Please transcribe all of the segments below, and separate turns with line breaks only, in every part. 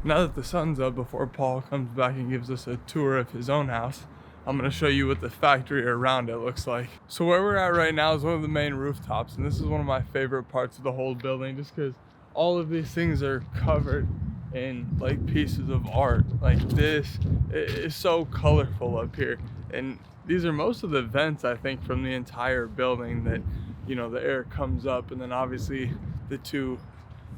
Now that the sun's up, before Paul comes back and gives us a tour of his own house, I'm gonna show you what the factory around it looks like. So where we're at right now is one of the main rooftops, and this is one of my favorite parts of the whole building, just because all of these things are covered in like pieces of art. Like this is so colorful up here, and these are most of the vents, I think, from the entire building that, you know, the air comes up, and then obviously the two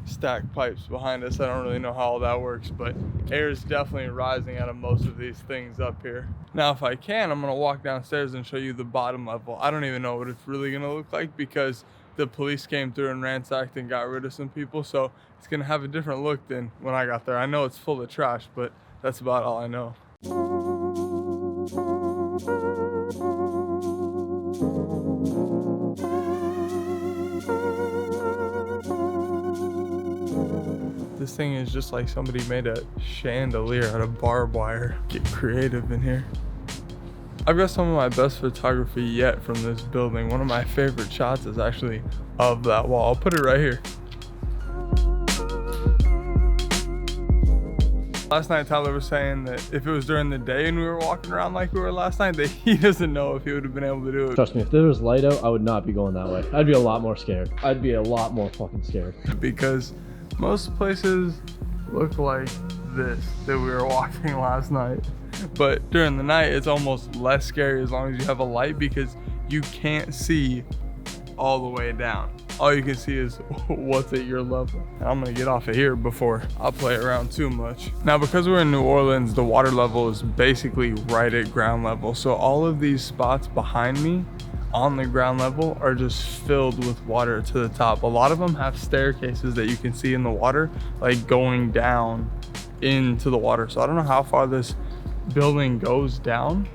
stacked pipes behind us. I don't really know how all that works, but air is definitely rising out of most of these things up here. Now, if I can, I'm gonna walk downstairs and show you the bottom level. I don't even know what it's really gonna look like because the police came through and ransacked and got rid of some people, so it's gonna have a different look than when I got there. I know it's full of trash, but that's about all I know. This thing is just like somebody made a chandelier out of barbed wire. Get creative in here. I've got some of my best photography yet from this building. One of my favorite shots is actually of that wall. I'll put it right here. Last night, Tyler was saying that if it was during the day and we were walking around like we were last night, that he doesn't know if he would have been able to do it.
Trust me, if there was light out, I would not be going that way. I'd be a lot more scared. I'd be a lot more fucking scared.
Because most places look like this that we were walking last night. But during the night, it's almost less scary as long as you have a light, because you can't see all the way down. All you can see is what's at your level. And I'm gonna get off of here before I play around too much. Now, because we're in New Orleans, the water level is basically right at ground level. So all of these spots behind me on the ground level are just filled with water to the top. A lot of them have staircases that you can see in the water, like going down into the water. So I don't know how far this building goes down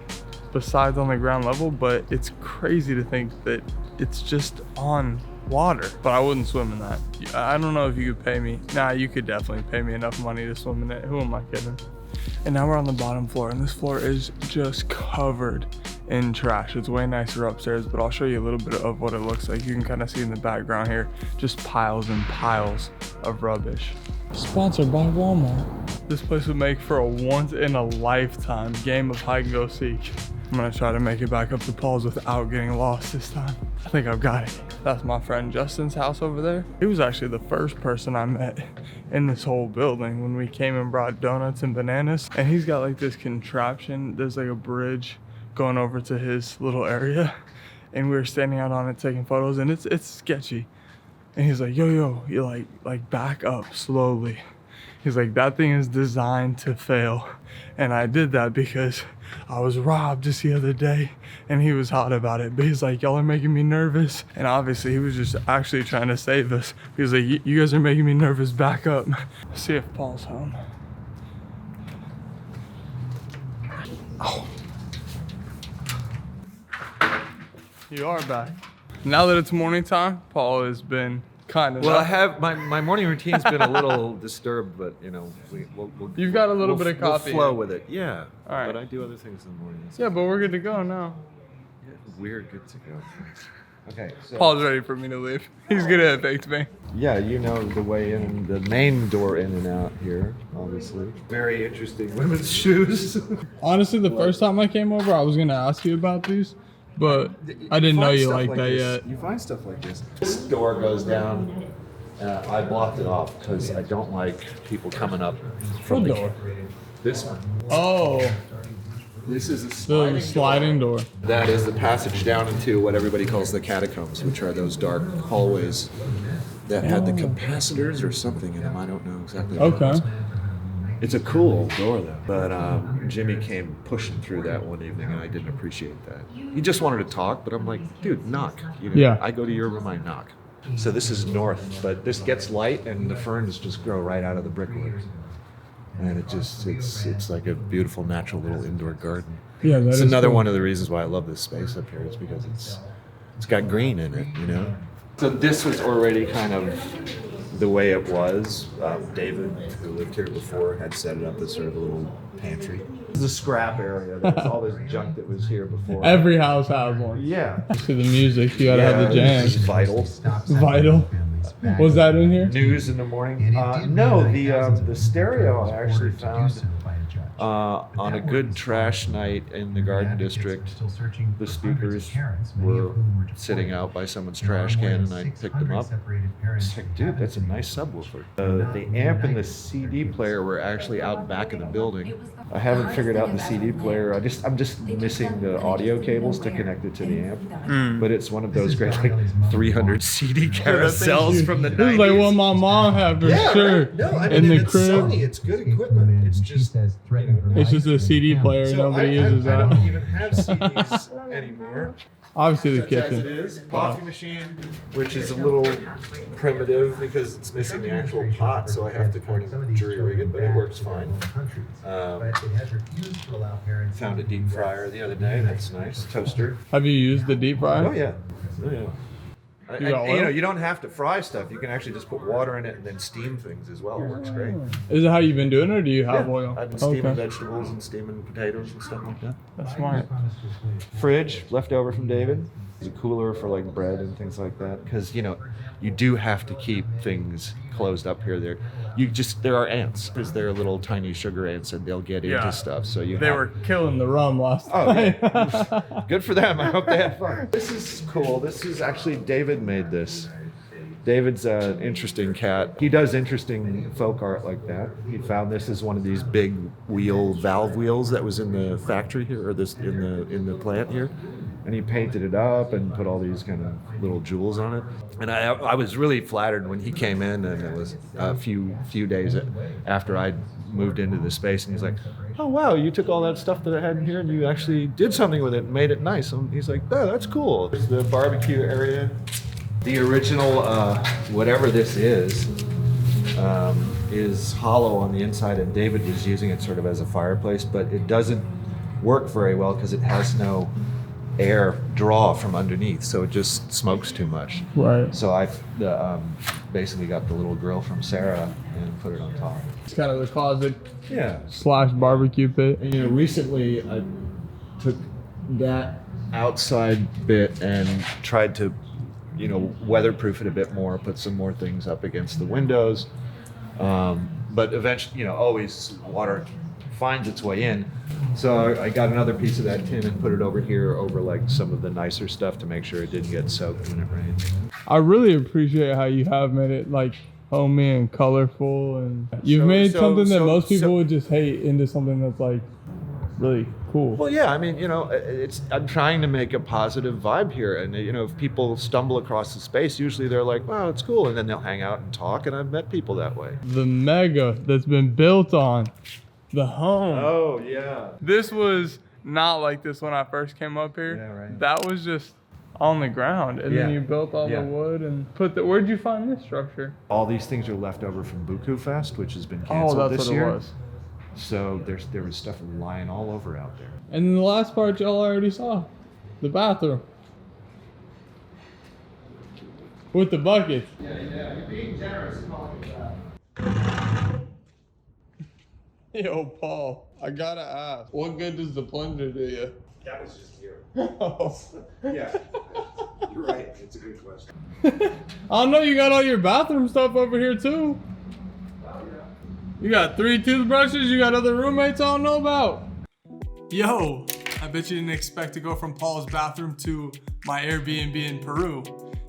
besides on the ground level, but it's crazy to think that it's just on water. But I wouldn't swim in that. I don't know if you could pay me. Nah, you could definitely pay me enough money to swim in it. Who am I kidding? And now we're on the bottom floor, and this floor is just covered in trash. It's way nicer upstairs, but I'll show you a little bit of what it looks like. You can kind of see in the background here, just piles and piles of rubbish. Sponsored by Walmart. This place would make for a once-in-a-lifetime game of hide-and-go-seek. I'm gonna try to make it back up to Paul's without getting lost this time. I think I've got it. That's my friend Justin's house over there. He was actually the first person I met in this whole building when we came and brought donuts and bananas. And he's got like this contraption. There's like a bridge going over to his little area. And we were standing out on it taking photos, and it's sketchy. And he's like, yo, you like back up slowly. He's like, that thing is designed to fail. And I did that because I was robbed just the other day, and he was hot about it. But he's like, y'all are making me nervous. And obviously he was just actually trying to save us. He was like, you guys are making me nervous, back up. Let's see if Paul's home. Oh. You are back. Now that it's morning time, Paul has been kind of.
Well, I have my morning routine's been a little disturbed, but you know, we'll
You've got a little bit of coffee.
We'll flow with it, yeah.
All right.
But I do other things in the morning.
Yeah, but we're good to go now.
Yeah, we're good to go. Okay. So,
Paul's ready for me to leave. He's gonna evict me.
yeah, you know the way in, the main door in and out here, obviously. Very interesting women's shoes.
Honestly, the first time I came over, I was gonna ask you about these, but I didn't know you liked that yet.
You find stuff like this. This door goes down. I blocked it off because I don't like people coming up from
What door?
This one.
Oh,
This is a
the sliding door.
That is the passage down into what everybody calls the catacombs, which are those dark hallways that had the capacitors or something in them. I don't know exactly what it
Okay.
was. It's a cool door, though. But Jimmy came pushing through that one evening, and I didn't appreciate that. He just wanted to talk, but I'm like, dude, knock. You know,
Yeah.
I go to your room, I knock. So this is north, but this gets light, and the ferns just grow right out of the brickwork. And it's like a beautiful natural little indoor garden.
Yeah,
It's
that's
another
cool.
one of the reasons why I love this space up here. Is because it's got green in it, you know. So this was already kind of the way it was. David, who lived here before, had set it up as sort of a little pantry. This is the scrap area. There was all this junk that was here before.
Every house has one.
Yeah.
To the music, you gotta have the
This is
jam.
vital.
Vital. Was that in here?
News in the morning. No, the stereo I actually found on a good trash night in the Garden District. The speakers were sitting out by someone's trash can, and I picked them up. It's like, dude, that's a nice subwoofer. The amp and the CD player were actually out back of the building. I haven't figured out the CD player. I'm just missing the audio cables to connect it to the amp. But it's one of those great, like 300 CD carousels from the 90s.
This is like what my mom had for sure.
Right? No, I
in
mean,
the
it's
crib.
Sony. It's good equipment. It's just
It's just a CD player.
so
Nobody
I
uses that.
don't even have CDs anymore.
Obviously, the
Such as it
kitchen.
is. Coffee machine, which is a little primitive because it's missing the actual pot, so I have to kind of jury rig it, but it works fine. Found a deep fryer the other day. That's nice. Toaster.
Have you used the deep fryer?
Oh yeah. Oh yeah.
You got oil?
You don't have to fry stuff. You can actually just put water in it and then steam things as well. It works great.
Is it how you've been doing it, or do you have oil?
I've been steaming vegetables and steaming potatoes and stuff like that.
That's smart.
Fridge left over from David. There's a cooler for like bread and things like that, because you do have to keep things closed up here. There are ants, because they're little tiny sugar ants, and they'll get into stuff. So
They were killing the rum last night.
Yeah. Good for them. I hope they had fun. This is cool. This is actually David made this. David's an interesting cat. He does interesting folk art like that. He found this as one of these big valve wheels that was in the factory here, or in the plant here, and he painted it up and put all these kind of little jewels on it. And I was really flattered when he came in, and it was a few days after I'd moved into the space, and he's like, "Oh wow, you took all that stuff that I had in here and you actually did something with it and made it nice." And he's like, "Oh, that's cool." There's the barbecue area. The original, whatever this is hollow on the inside, and David was using it sort of as a fireplace, but it doesn't work very well because it has no air draw from underneath, so it just smokes too much.
Right.
So I basically got the little grill from Sarah and put it on top.
It's kind of the closet / barbecue pit.
And recently I took that outside bit and tried to weatherproof it a bit more, put some more things up against the windows. But eventually, always water finds its way in. So I got another piece of that tin and put it over here over like some of the nicer stuff to make sure it didn't get soaked when it rained.
I really appreciate how you have made it like homey and colorful, and you've made something that most people would just hate into something that's like really cool.
Well, yeah, I mean, I'm trying to make a positive vibe here, and if people stumble across the space, usually they're like, "Wow, it's cool," and then they'll hang out and talk, and I've met people that way.
The mega that's been built on the home.
Oh yeah.
This was not like this when I first came up here.
Yeah, right.
That was just on the ground, and then you built all the wood and put the. Where'd you find this structure?
All these things are left over from Buku Fest, which has been canceled this year.
It was.
So there was stuff lying all over out there.
And then the last part y'all already saw, the bathroom. With the buckets. Yeah, you're being generous calling it that. Yo, Paul, I gotta ask, what good does the plunger do you?
That was just here.
Oh.
Yeah, you're right. It's a good question.
I know you got all your bathroom stuff over here too. You got 3 toothbrushes, you got other roommates I don't know about. Yo, I bet you didn't expect to go from Paul's bathroom to my Airbnb in Peru.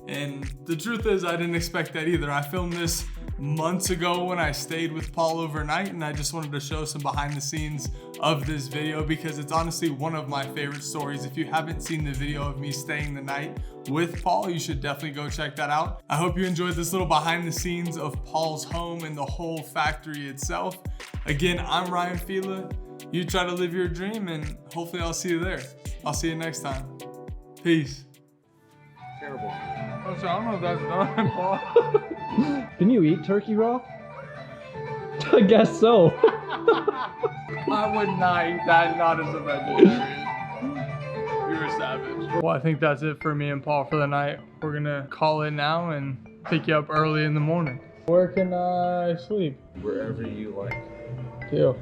And the truth is, I didn't expect that either. I filmed this months ago when I stayed with Paul overnight, and I just wanted to show some behind the scenes of this video because it's honestly one of my favorite stories. If you haven't seen the video of me staying the night with Paul, you should definitely go check that out. I hope you enjoyed this little behind the scenes of Paul's home and the whole factory itself. Again, I'm Ryan Fila. You try to live your dream, and hopefully I'll see you there. I'll see you next time. Peace.
Terrible.
Oh, so I don't know if that's done, Paul.
Can you eat turkey raw? I guess so.
I would not eat that, not as a vegetarian. You're a savage. Well, I think that's it for me and Paul for the night. We're gonna call it now and pick you up early in the morning. Where can I sleep?
Wherever you like.
Deal.